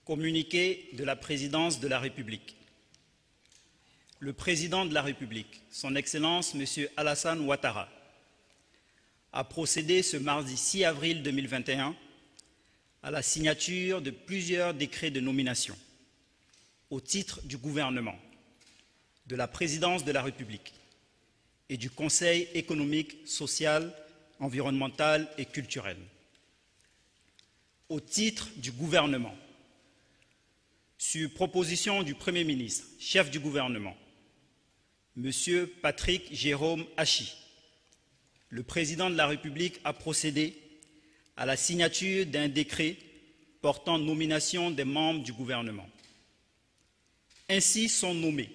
Communiqué de la Présidence de la République. Le Président de la République, Son Excellence M. Alassane Ouattara, a procédé ce mardi 6 avril 2021 à la signature de plusieurs décrets de nomination au titre du gouvernement, de la Présidence de la République et du Conseil économique, social, environnemental et culturel. Au titre du gouvernement, sur proposition du Premier ministre, chef du gouvernement, M. Patrick Jérôme Hachi, le Président de la République a procédé à la signature d'un décret portant nomination des membres du gouvernement. Ainsi sont nommés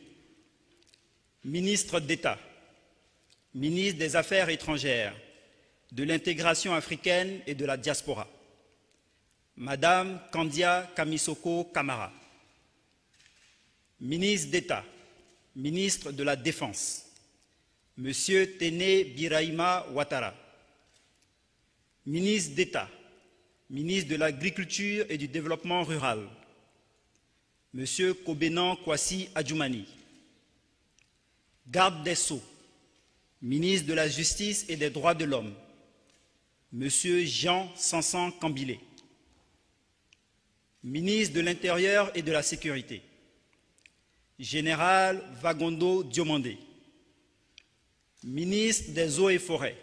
ministre d'État, ministre des Affaires étrangères, de l'intégration africaine et de la diaspora, Madame Kandia Kamisoko Kamara, ministre d'État, ministre de la Défense, Monsieur Téné Birahima Ouattara, ministre d'État, ministre de l'Agriculture et du Développement rural, Monsieur Kobenan Kwasi Adjoumani, garde des Sceaux, ministre de la Justice et des Droits de l'Homme, Monsieur Jean Sansan Kambilé, ministre de l'Intérieur et de la Sécurité, Général Vagondo Diomandé, ministre des Eaux et Forêts,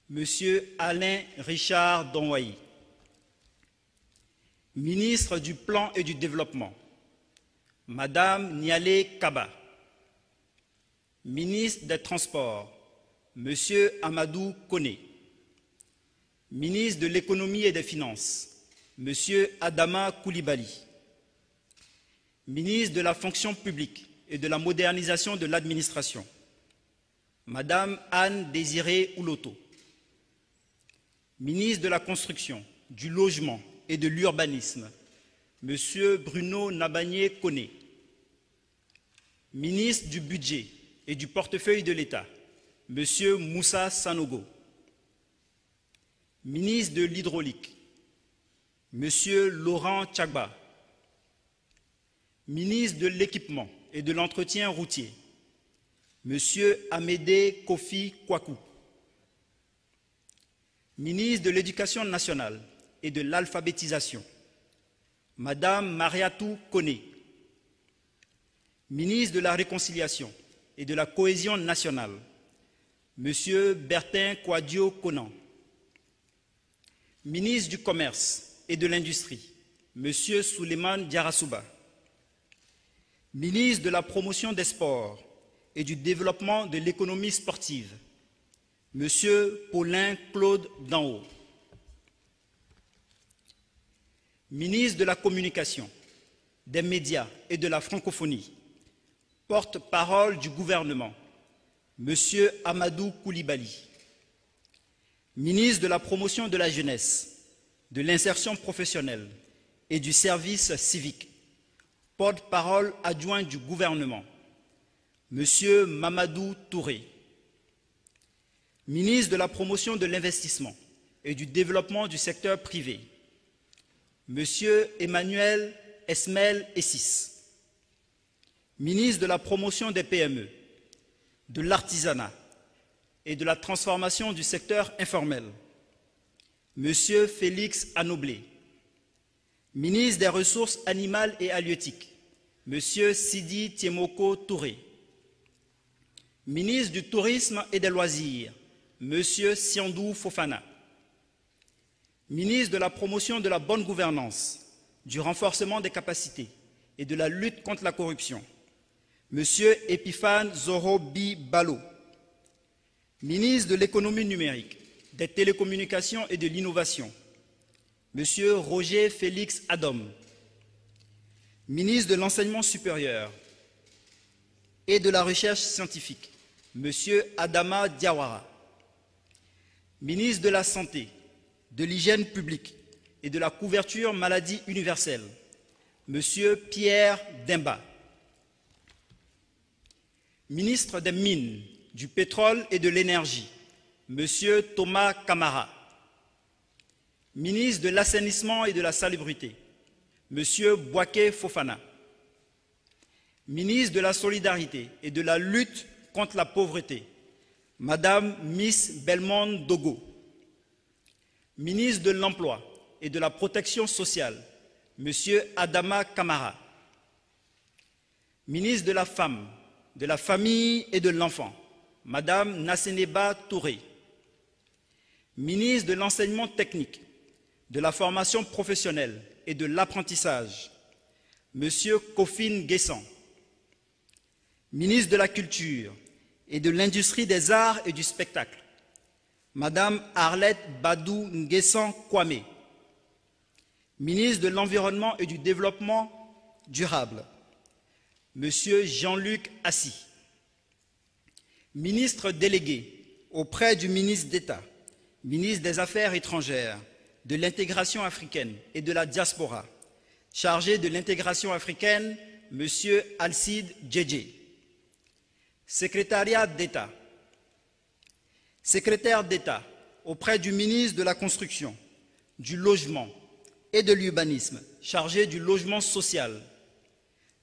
Monsieur Alain Richard Donwayi, ministre du Plan et du Développement, Madame Nialé Kaba, ministre des Transports, Monsieur Amadou Koné, ministre de l'Économie et des Finances, Monsieur Adama Koulibaly, ministre de la Fonction publique et de la modernisation de l'administration, Madame Anne Désirée Ouloto, ministre de la Construction, du Logement et de l'Urbanisme, Monsieur Bruno Nabagné Koné, ministre du Budget et du Portefeuille de l'État, Monsieur Moussa Sanogo, ministre de l'Hydraulique, Monsieur Laurent Tchagba, ministre de l'Équipement et de l'Entretien routier, Monsieur Amédé Kofi Kwaku, ministre de l'Éducation nationale et de l'Alphabétisation, Madame Mariatou Koné, ministre de la Réconciliation et de la Cohésion nationale, Monsieur Bertin Kouadio Konan, ministre du Commerce et de l'Industrie, Monsieur Souleymane Diarasouba, ministre de la Promotion des Sports et du Développement de l'économie sportive, Monsieur Paulin Claude Danhaut, ministre de la Communication, des Médias et de la Francophonie, porte-parole du gouvernement, Monsieur Amadou Koulibaly, ministre de la Promotion de la Jeunesse, de l'Insertion professionnelle et du Service civique, porte-parole adjoint du gouvernement, Monsieur Mamadou Touré, ministre de la Promotion de l'Investissement et du Développement du secteur privé, Monsieur Emmanuel Esmel Essis, ministre de la Promotion des PME, de l'Artisanat et de la Transformation du secteur informel, Monsieur Félix Anoblé, ministre des Ressources animales et halieutiques, Monsieur Sidi Tiemoko Touré, ministre du Tourisme et des Loisirs, Monsieur Siandou Fofana, ministre de la Promotion de la bonne gouvernance, du renforcement des capacités et de la lutte contre la corruption, Monsieur Epiphane Zorobi Balo, ministre de l'économie numérique, des télécommunications et de l'innovation, Monsieur Roger Félix Adom, ministre de l'enseignement supérieur et de la recherche scientifique, Monsieur Adama Diawara, ministre de la Santé, de l'Hygiène publique et de la couverture maladie universelle, Monsieur Pierre Demba, ministre des Mines, du Pétrole et de l'Énergie, Monsieur Thomas Camara, ministre de l'Assainissement et de la Salubrité, M. Boaké Fofana. Ministre de la Solidarité et de la lutte contre la pauvreté, Madame Miss Belmonde Dogo. Ministre de l'Emploi et de la Protection sociale, M. Adama Kamara. Ministre de la Femme, de la Famille et de l'Enfant, Madame Nasseneba Touré. Ministre de l'Enseignement technique, de la formation professionnelle et de l'apprentissage, M. Kofin Guessan. Ministre de la Culture et de l'Industrie des Arts et du Spectacle, Madame Arlette Badou Nguessan Kwame. Ministre de l'Environnement et du Développement durable, Monsieur Jean-Luc Assis. Ministre délégué auprès du ministre d'État, ministre des Affaires étrangères, de l'intégration africaine et de la diaspora, chargé de l'intégration africaine, Monsieur Alcide Djedje. Secrétariat d'État. Secrétaire d'État auprès du ministre de la Construction, du Logement et de l'Urbanisme, chargé du logement social,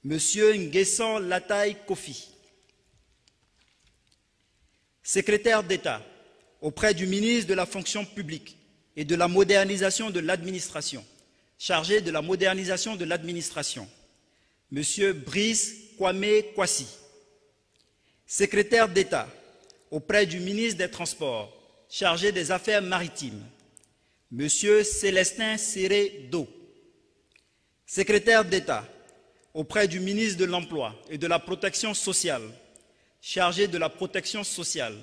M. Nguessan Lataï Kofi. Secrétaire d'État auprès du ministre de la Fonction publique et de la modernisation de l'administration, chargé de la modernisation de l'administration, M. Brice Kwame Kwasi. Secrétaire d'État auprès du ministre des Transports, chargé des Affaires maritimes, M. Célestin Serré-Do. Secrétaire d'État auprès du ministre de l'Emploi et de la Protection sociale, chargé de la protection sociale,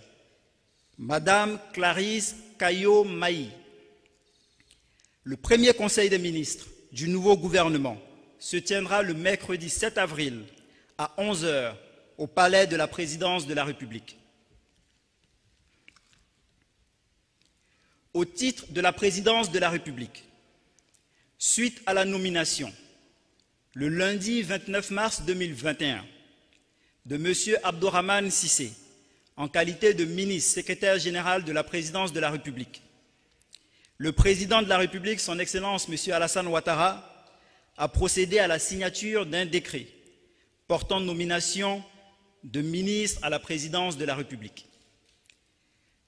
Madame Clarisse Kayo-Maï. Le premier Conseil des ministres du nouveau gouvernement se tiendra le mercredi 7 avril à 11 h au Palais de la Présidence de la République. Au titre de la Présidence de la République, suite à la nomination, le lundi 29 mars 2021, de M. Abdourahmane Cissé, en qualité de ministre secrétaire général de la Présidence de la République, le Président de la République, son Excellence M. Alassane Ouattara, a procédé à la signature d'un décret portant nomination de ministres à la Présidence de la République.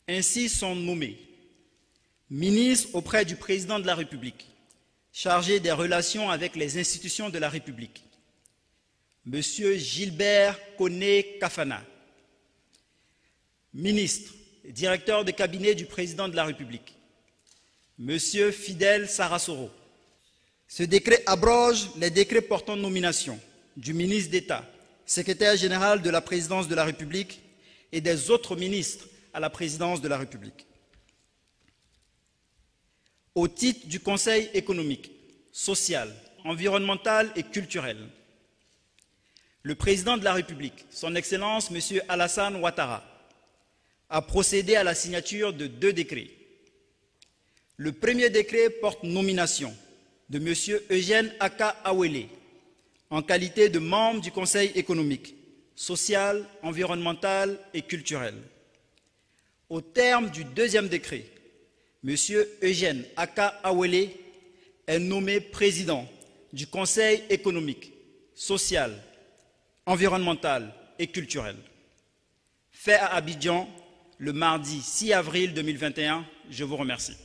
Ainsi sont nommés ministres auprès du Président de la République, chargé des relations avec les institutions de la République, M. Gilbert Koné Kafana, ministre et directeur de cabinet du Président de la République, M. Fidel Sarasoro. Ce décret abroge les décrets portant nomination du ministre d'État, secrétaire général de la Présidence de la République et des autres ministres à la Présidence de la République. Au titre du Conseil économique, social, environnemental et culturel, le Président de la République, son Excellence M. Alassane Ouattara, a procédé à la signature de 2 décrets. Le premier décret porte nomination de M. Eugène Aka Awele en qualité de membre du Conseil économique, social, environnemental et culturel. Au terme du deuxième décret, M. Eugène Aka Awele est nommé président du Conseil économique, social, environnemental et culturel. Fait à Abidjan le mardi 6 avril 2021. Je vous remercie.